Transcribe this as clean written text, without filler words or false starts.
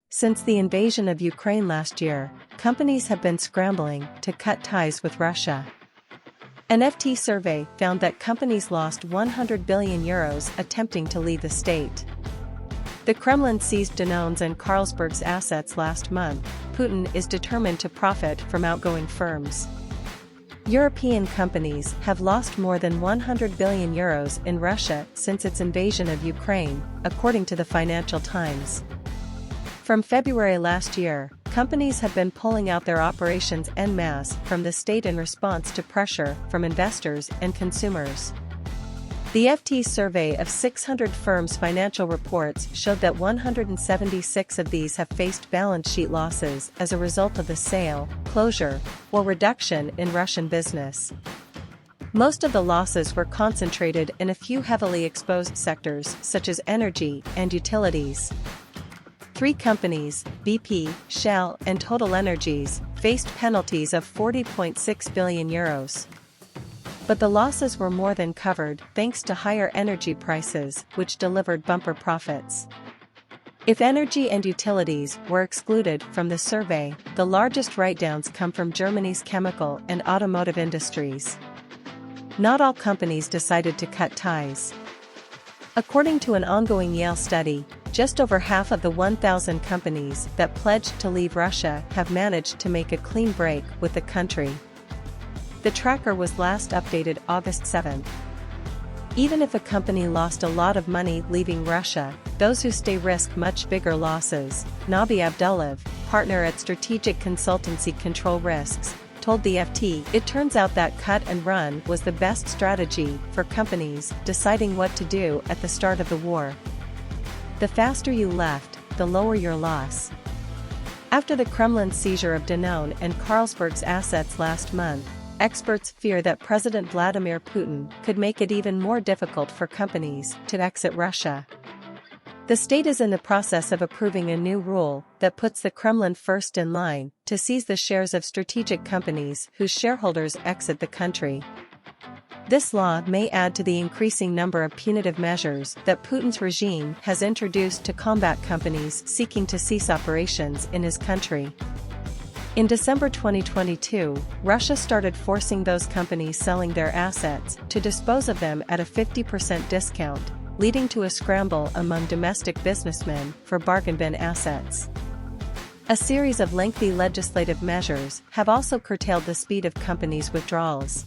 Since the invasion of Ukraine last year, companies have been scrambling to cut ties with Russia. An FT survey found that companies lost €100 billion attempting to leave the state. The Kremlin seized Danone's and Carlsberg's assets last month. Putin is determined to profit from outgoing firms. European companies have lost more than €100 billion in Russia since its invasion of Ukraine, according to the Financial Times. From February last year, companies have been pulling out their operations en masse from the state in response to pressure from investors and consumers. The FT survey of 600 firms' financial reports showed that 176 of these have faced balance sheet losses as a result of the sale, closure, or reduction in Russian business. Most of the losses were concentrated in a few heavily exposed sectors such as energy and utilities. 3 companies, BP, Shell, and Total Energies, faced penalties of €40.6 billion. But the losses were more than covered thanks to higher energy prices, which delivered bumper profits. If energy and utilities were excluded from the survey, the largest write-downs come from Germany's chemical and automotive industries. Not all companies decided to cut ties. According to an ongoing Yale study, just over half of the 1,000 companies that pledged to leave Russia have managed to make a clean break with the country. The tracker was last updated August 7. Even if a company lost a lot of money leaving Russia, those who stay risk much bigger losses. Nabi Abdullayev, partner at strategic consultancy Control Risks, told the FT, "It turns out that cut and run was the best strategy for companies deciding what to do at the start of the war. The faster you left, the lower your loss." After the Kremlin seizure of Danone and Carlsberg's assets last month, experts fear that President Vladimir Putin could make it even more difficult for companies to exit Russia. The state is in the process of approving a new rule that puts the Kremlin first in line to seize the shares of strategic companies whose shareholders exit the country. This law may add to the increasing number of punitive measures that Putin's regime has introduced to combat companies seeking to cease operations in his country. In December 2022, Russia started forcing those companies selling their assets to dispose of them at a 50% discount, leading to a scramble among domestic businessmen for bargain bin assets. A series of lengthy legislative measures have also curtailed the speed of companies' withdrawals.